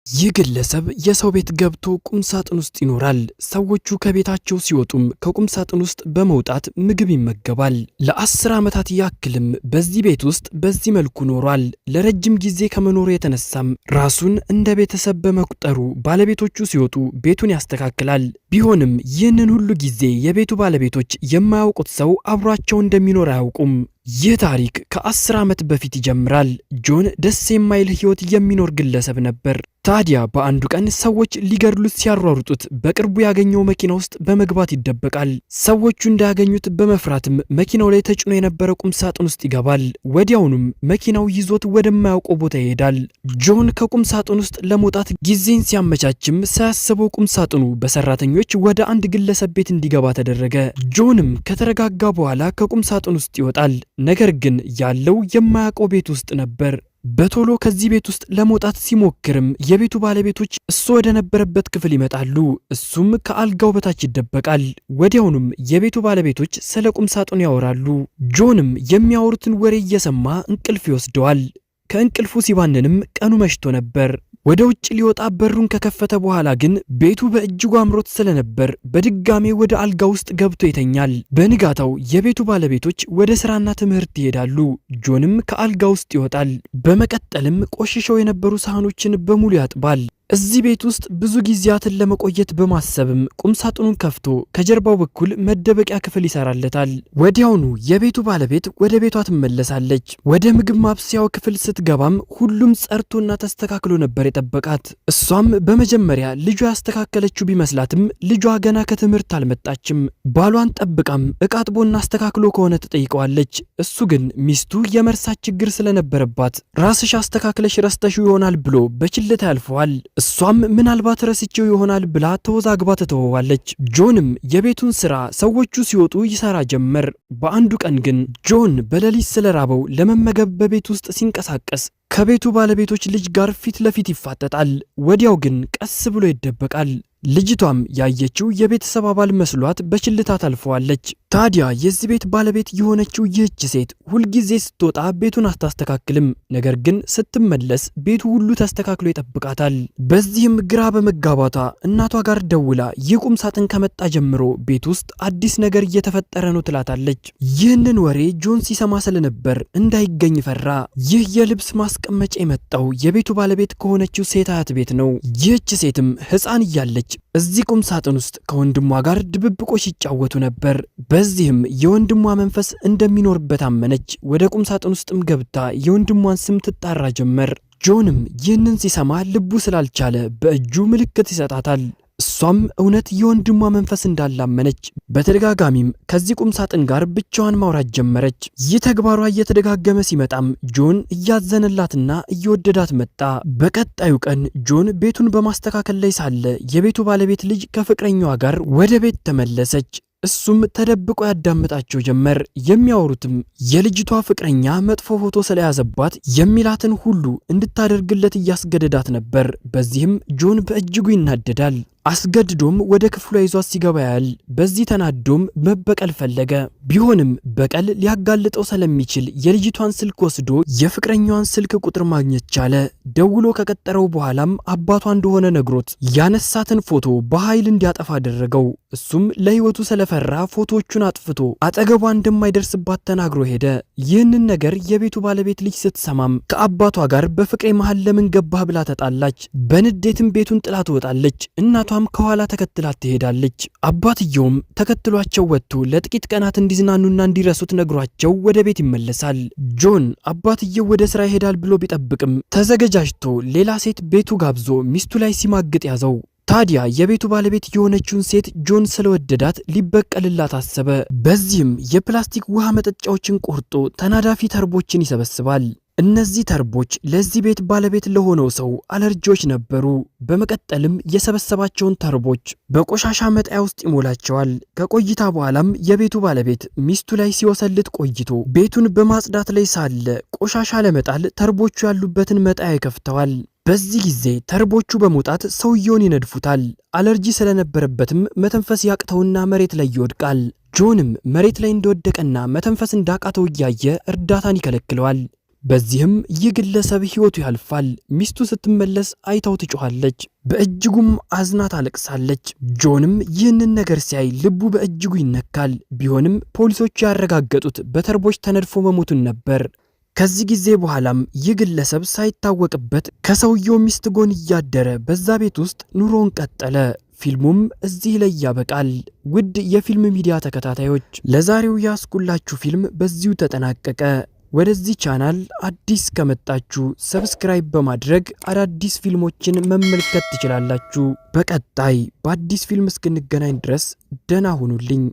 ይህ ግለሰብ የሰው ቤት ገብቶ ቁም ሳጥን ውስጥ ይኖራል። ሰዎቹ ከቤታቸው ሲወጡም ከቁም ሳጥን ውስጥ በመውጣት ምግብ ይመገባል። ለ10 ዓመታት ያክልም በዚህ ቤት ውስጥ በዚህ መልኩ ኖሯል። ለረጅም ጊዜ ከመኖሩ የተነሳም ራሱን እንደ ቤተሰብ በመቁጠሩ ባለቤቶቹ ሲወጡ ቤቱን ያስተካክላል። ቢሆንም ይህንን ሁሉ ጊዜ የቤቱ ባለቤቶች የማያውቁት ሰው አብሯቸው እንደሚኖር አያውቁም። ይህ ታሪክ ከ10 ዓመት በፊት ይጀምራል። ጆን ደስ የማይል ህይወት የሚኖር ግለሰብ ነበር። ታዲያ በአንዱ ቀን ሰዎች ሊገድሉት ሲያሯሩጡት በቅርቡ ያገኘው መኪና ውስጥ በመግባት ይደበቃል። ሰዎቹ እንዳያገኙት በመፍራትም መኪናው ላይ ተጭኖ የነበረ ቁም ሳጥን ውስጥ ይገባል። ወዲያውኑም መኪናው ይዞት ወደማያውቀው ቦታ ይሄዳል። ጆን ከቁም ሳጥን ውስጥ ለመውጣት ጊዜን ሲያመቻችም ሳያስበው ቁም ሳጥኑ በሰራተኞች ወደ አንድ ግለሰብ ቤት እንዲገባ ተደረገ። ጆንም ከተረጋጋ በኋላ ከቁም ሳጥን ውስጥ ይወጣል። ነገር ግን ያለው የማያውቀው ቤት ውስጥ ነበር። በቶሎ ከዚህ ቤት ውስጥ ለመውጣት ሲሞክርም የቤቱ ባለቤቶች እሱ ወደ ነበረበት ክፍል ይመጣሉ። እሱም ከአልጋው በታች ይደበቃል። ወዲያውኑም የቤቱ ባለቤቶች ስለ ቁም ሳጥኑ ያወራሉ። ጆንም የሚያወሩትን ወሬ እየሰማ እንቅልፍ ይወስደዋል። ከእንቅልፉ ሲባንንም ቀኑ መሽቶ ነበር። ወደ ውጭ ሊወጣ በሩን ከከፈተ በኋላ ግን ቤቱ በእጅጉ አምሮት ስለነበር በድጋሜ ወደ አልጋ ውስጥ ገብቶ ይተኛል። በንጋታው የቤቱ ባለቤቶች ወደ ስራና ትምህርት ይሄዳሉ። ጆንም ከአልጋ ውስጥ ይወጣል። በመቀጠልም ቆሽሸው የነበሩ ሳህኖችን በሙሉ ያጥባል። እዚህ ቤት ውስጥ ብዙ ጊዜያትን ለመቆየት በማሰብም ቁም ሳጥኑን ከፍቶ ከጀርባው በኩል መደበቂያ ክፍል ይሰራለታል። ወዲያውኑ የቤቱ ባለቤት ወደ ቤቷ ትመለሳለች። ወደ ምግብ ማብሰያው ክፍል ስትገባም ሁሉም ጸርቶና ተስተካክሎ ነበር የጠበቃት። እሷም በመጀመሪያ ልጇ ያስተካከለችው ቢመስላትም ልጇ ገና ከትምህርት አልመጣችም። ባሏን ጠብቃም እቃ አጥቦና አስተካክሎ ከሆነ ትጠይቀዋለች። እሱ ግን ሚስቱ የመርሳት ችግር ስለነበረባት ራስሽ አስተካክለሽ ረስተሽው ይሆናል ብሎ በችልታ ያልፈዋል። እሷም ምናልባት ረስቼው ይሆናል ብላ ተወዛግባ ትተወዋለች። ጆንም የቤቱን ስራ ሰዎቹ ሲወጡ ይሰራ ጀመር። በአንዱ ቀን ግን ጆን በሌሊት ስለራበው ለመመገብ በቤት ውስጥ ሲንቀሳቀስ ከቤቱ ባለቤቶች ልጅ ጋር ፊት ለፊት ይፋጠጣል። ወዲያው ግን ቀስ ብሎ ይደበቃል። ልጅቷም ያየችው የቤተሰብ አባል መስሏት በችልታ ታልፈዋለች። ታዲያ የዚህ ቤት ባለቤት የሆነችው ይህች ሴት ሁልጊዜ ስትወጣ ቤቱን አታስተካክልም። ነገር ግን ስትመለስ ቤቱ ሁሉ ተስተካክሎ ይጠብቃታል። በዚህም ግራ በመጋባቷ እናቷ ጋር ደውላ ይህ ቁም ሳጥን ከመጣ ጀምሮ ቤት ውስጥ አዲስ ነገር እየተፈጠረ ነው ትላታለች። ይህንን ወሬ ጆን ሲሰማ ስለነበር እንዳይገኝ ፈራ። ይህ የልብስ ማስቀመጫ የመጣው የቤቱ ባለቤት ከሆነችው ሴት አያት ቤት ነው። ይህች ሴትም ሕፃን እያለች እዚህ ቁም ሳጥን ውስጥ ከወንድሟ ጋር ድብብቆሽ ይጫወቱ ነበር። በዚህም የወንድሟ መንፈስ እንደሚኖርበት አመነች። ወደ ቁም ሳጥን ውስጥም ገብታ የወንድሟን ስም ትጣራ ጀመር። ጆንም ይህንን ሲሰማ ልቡ ስላልቻለ በእጁ ምልክት ይሰጣታል። እሷም እውነት የወንድሟ መንፈስ እንዳላመነች በተደጋጋሚም ከዚህ ቁም ሳጥን ጋር ብቻዋን ማውራት ጀመረች። ይህ ተግባሯ እየተደጋገመ ሲመጣም ጆን እያዘነላትና እየወደዳት መጣ። በቀጣዩ ቀን ጆን ቤቱን በማስተካከል ላይ ሳለ የቤቱ ባለቤት ልጅ ከፍቅረኛዋ ጋር ወደ ቤት ተመለሰች። እሱም ተደብቆ ያዳምጣቸው ጀመር። የሚያወሩትም የልጅቷ ፍቅረኛ መጥፎ ፎቶ ስለያዘባት የሚላትን ሁሉ እንድታደርግለት እያስገደዳት ነበር። በዚህም ጆን በእጅጉ ይናደዳል። አስገድዶም ወደ ክፍሏ ይዟት ሲገባ ያያል። በዚህ ተናዶም መበቀል ፈለገ። ቢሆንም በቀል ሊያጋልጠው ስለሚችል የልጅቷን ስልክ ወስዶ የፍቅረኛዋን ስልክ ቁጥር ማግኘት ቻለ። ደውሎ ከቀጠረው በኋላም አባቷ እንደሆነ ነግሮት ያነሳትን ፎቶ በኃይል እንዲያጠፋ አደረገው። እሱም ለሕይወቱ ስለፈራ ፎቶዎቹን አጥፍቶ አጠገቧ እንደማይደርስባት ተናግሮ ሄደ። ይህንን ነገር የቤቱ ባለቤት ልጅ ስትሰማም ከአባቷ ጋር በፍቅሬ መሃል ለምን ገባህ ብላ ተጣላች። በንዴትም ቤቱን ጥላ ትወጣለች። እናቷም ከኋላ ተከትላት ትሄዳለች። አባትየውም ተከትሏቸው ወጥቶ ለጥቂት ቀናት እንዲዝናኑና እንዲረሱት ነግሯቸው ወደ ቤት ይመለሳል። ጆን አባትየው ወደ ስራ ይሄዳል ብሎ ቢጠብቅም ተዘገጃጅቶ ሌላ ሴት ቤቱ ጋብዞ ሚስቱ ላይ ሲማግጥ ያዘው። ታዲያ የቤቱ ባለቤት የሆነችውን ሴት ጆን ስለወደዳት ሊበቀልላት አሰበ። በዚህም የፕላስቲክ ውሃ መጠጫዎችን ቆርጦ ተናዳፊ ተርቦችን ይሰበስባል። እነዚህ ተርቦች ለዚህ ቤት ባለቤት ለሆነው ሰው አለርጂዎች ነበሩ። በመቀጠልም የሰበሰባቸውን ተርቦች በቆሻሻ መጣያ ውስጥ ይሞላቸዋል። ከቆይታ በኋላም የቤቱ ባለቤት ሚስቱ ላይ ሲወሰልት ቆይቶ ቤቱን በማጽዳት ላይ ሳለ ቆሻሻ ለመጣል ተርቦቹ ያሉበትን መጣያ ይከፍተዋል። በዚህ ጊዜ ተርቦቹ በመውጣት ሰውየውን ይነድፉታል። አለርጂ ስለነበረበትም መተንፈስ ያቅተውና መሬት ላይ ይወድቃል። ጆንም መሬት ላይ እንደወደቀና መተንፈስ እንዳቃተው እያየ እርዳታን ይከለክለዋል። በዚህም ይህ ግለሰብ ሕይወቱ ያልፋል። ሚስቱ ስትመለስ አይታው ትጮኻለች። በእጅጉም አዝና ታለቅሳለች። ጆንም ይህንን ነገር ሲያይ ልቡ በእጅጉ ይነካል። ቢሆንም ፖሊሶች ያረጋገጡት በተርቦች ተነድፎ መሞቱን ነበር። ከዚህ ጊዜ በኋላም ይህ ግለሰብ ሳይታወቅበት ከሰውየው ሚስት ጎን እያደረ በዛ ቤት ውስጥ ኑሮውን ቀጠለ። ፊልሙም እዚህ ላይ ያበቃል። ውድ የፊልም ሚዲያ ተከታታዮች ለዛሬው ያስኩላችሁ ፊልም በዚሁ ተጠናቀቀ። ወደዚህ ቻናል አዲስ ከመጣችሁ ሰብስክራይብ በማድረግ አዳዲስ ፊልሞችን መመልከት ትችላላችሁ። በቀጣይ በአዲስ ፊልም እስክንገናኝ ድረስ ደህና ሁኑልኝ።